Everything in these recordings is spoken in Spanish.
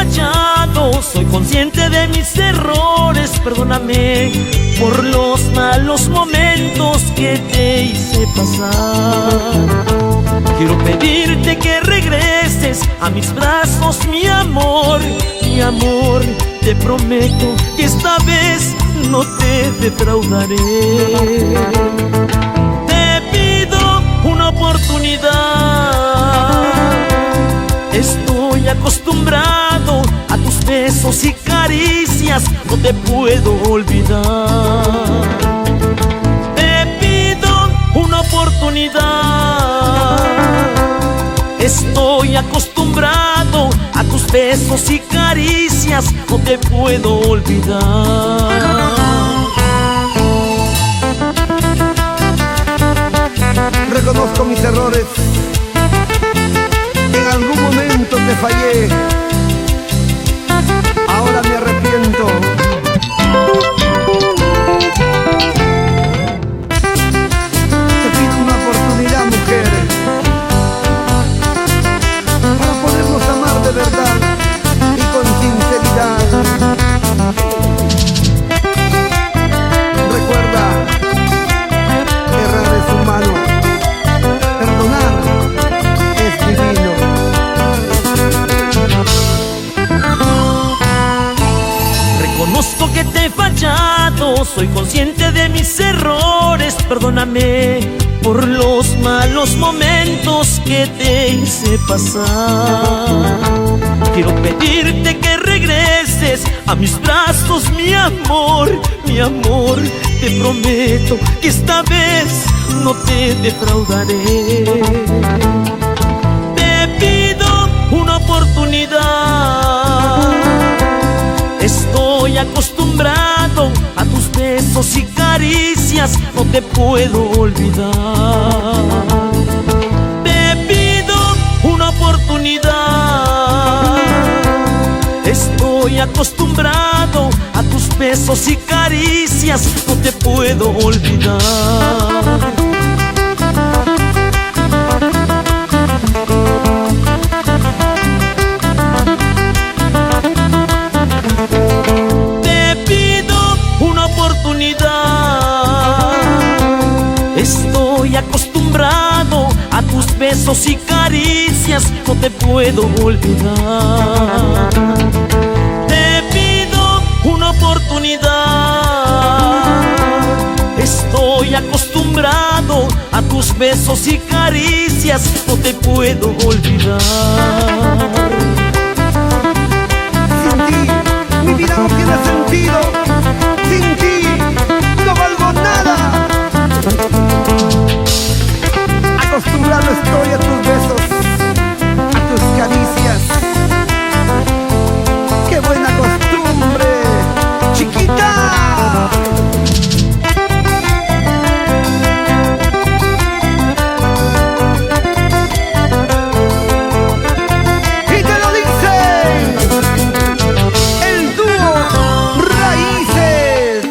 fallado, soy consciente de mis errores. Perdóname por los malos momentos que te hice pasar. Quiero pedirte que regreses a mis brazos, mi amor, mi amor. Te prometo que esta vez no te defraudaré. Te pido una oportunidad. Estoy acostumbrado a tus besos y caricias, no te puedo olvidar. Te pido una oportunidad. Estoy acostumbrado a tus besos y caricias, no te puedo olvidar. Reconozco mis errores. En algún momento te fallé. Ahora me arrepiento. Te pido una oportunidad, mujer, para podernos amar de verdad y con sinceridad. Recuerda, errar es humano, perdonar es divino. Reconozco que te he fallado, soy consciente de mis errores. Perdóname por los malos momentos que te hice pasar. Quiero pedirte que regreses a mis brazos, mi amor, mi amor. Te prometo que esta vez no te defraudaré. Te pido una oportunidad. Estoy acostumbrado a tus besos y caricias, no te puedo olvidar. Te pido una oportunidad. Estoy acostumbrado a tus besos y caricias, no te puedo olvidar. Estoy acostumbrado a tus besos y caricias, no te puedo olvidar. Te pido una oportunidad. Estoy acostumbrado a tus besos y caricias, no te puedo olvidar. Sin ti, mi vida no tiene sentido. Sin ti, no valgo nada. Acostumbrado estoy a tus besos, a tus caricias. ¡Qué buena costumbre, chiquita! Y te lo dice el dúo Raíces.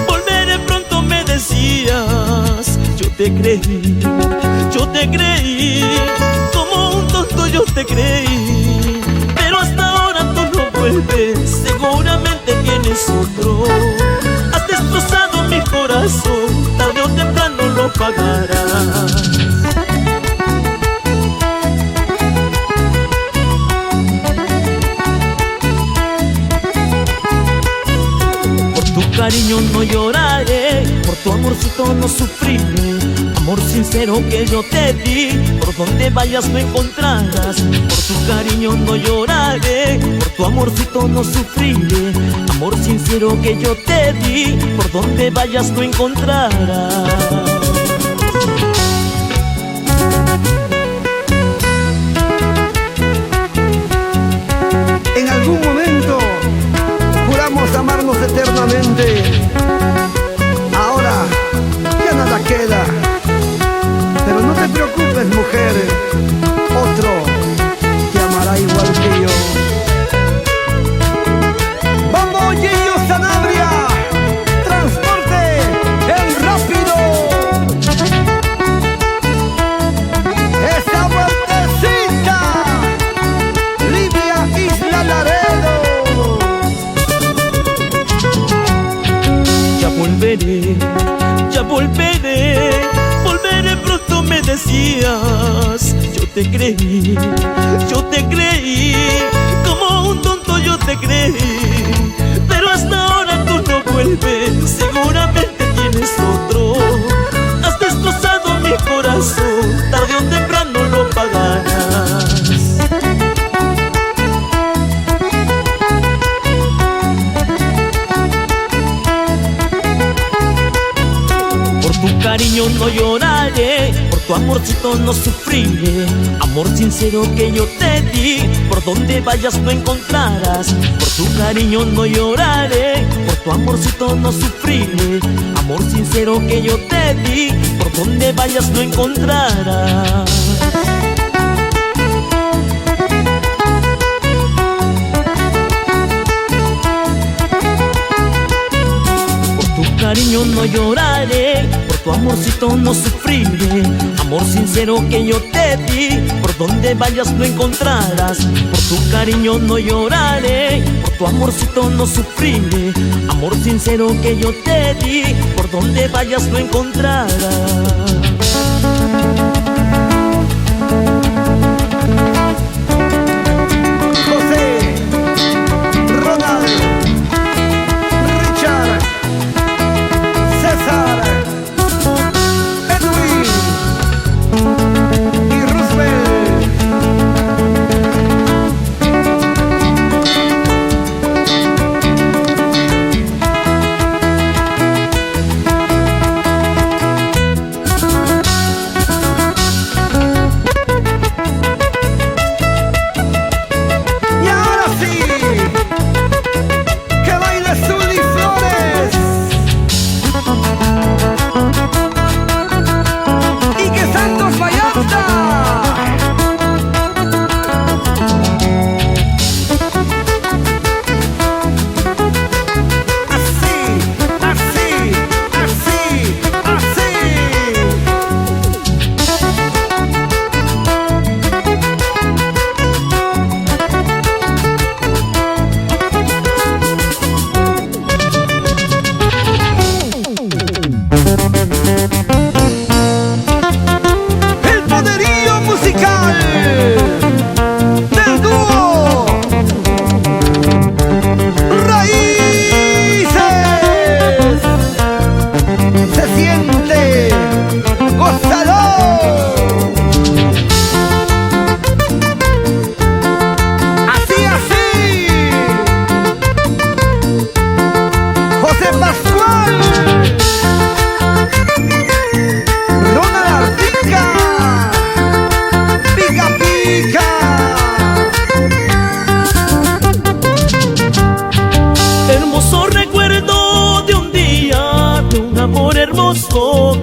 Volveré pronto, me decías. Yo te creí, como un tonto yo te creí. Pero hasta ahora tú no vuelves, seguramente tienes otro. Has destrozado mi corazón, tarde o temprano lo pagarás. Cariño no lloraré, por tu amorcito no sufriré. amor sincero que yo te di. Por donde vayas no encontrarás, por tu cariño no lloraré, por tu amorcito no sufriré. Amor sincero que yo te di, por donde vayas no encontrarás. En algún momento juramos amarnos eternamente. Ahora ya nada queda. Pero no te preocupes, mujer, otro te amará igual que yo. ¡Vamos, Gillo Sanabria! ¡Transporte el rápido! ¡Esa vueltecita! ¡Livia Isla Laredo! Ya volveré, ya volveré, volveré pronto me decías. Yo te creí, como un tonto yo te creí. Pero hasta ahora tú no vuelves, seguramente tienes otro. Has destrozado mi corazón, tarde o temprano lo pagarás. Por tu cariño no lloraré, por tu amorcito no sufriré. Amor sincero que yo te di, por donde vayas no encontrarás. Por tu cariño no lloraré, por tu amorcito no sufriré. Amor sincero que yo te di, por donde vayas no encontrarás. Cariño no lloraré, por tu amorcito no sufriré. Amor sincero que yo te di, por donde vayas no encontrarás. Por tu cariño no lloraré, por tu amorcito no sufriré. Amor sincero que yo te di, por donde vayas no encontrarás.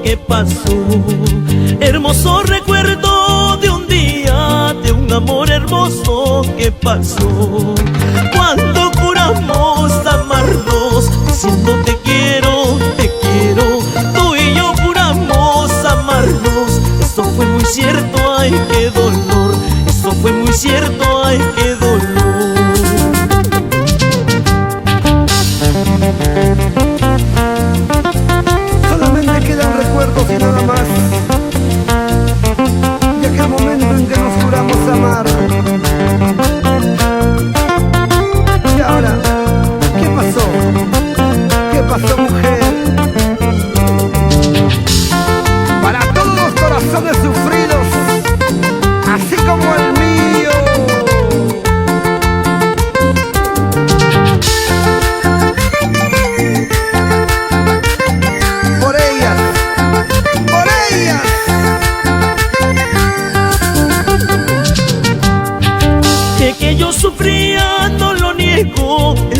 Que pasó, hermoso recuerdo de un día, de un amor hermoso que pasó. Cuando juramos amarnos, diciendo te quiero, tú y yo juramos amarnos. Eso fue muy cierto, ay qué dolor. Eso fue muy cierto, ay qué dolor. Quedan recuerdos y nada más de aquel momento en que nos juramos amar.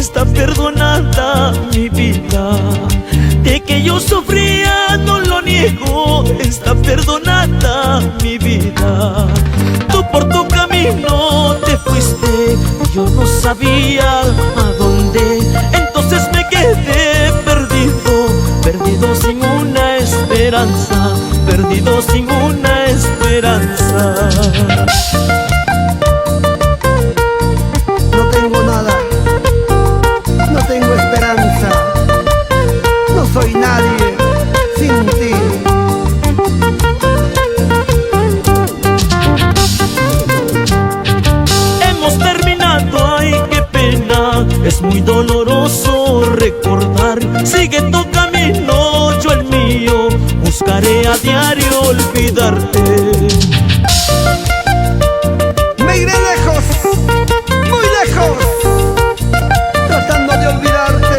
está perdonada mi vida. De que yo sufría no lo niego, está perdonada mi vida. Tú por tu camino te fuiste, yo no sabía a dónde. Entonces me quedé perdido, perdido sin una esperanza, perdido sin una esperanza. No tengo nada, no tengo esperanza, no soy nadie sin ti. Hemos terminado, ay qué pena, es muy doloroso recordar. Sigue tu camino, yo el mío, buscaré a diario olvidarte. Me iré lejos, muy lejos, tratando de olvidarte.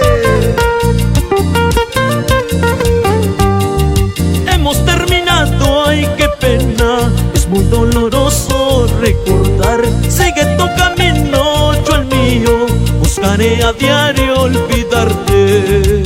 Hemos terminado, ay qué pena, es muy doloroso recordar. Sigue tu camino, yo el mío, buscaré a diario olvidarte.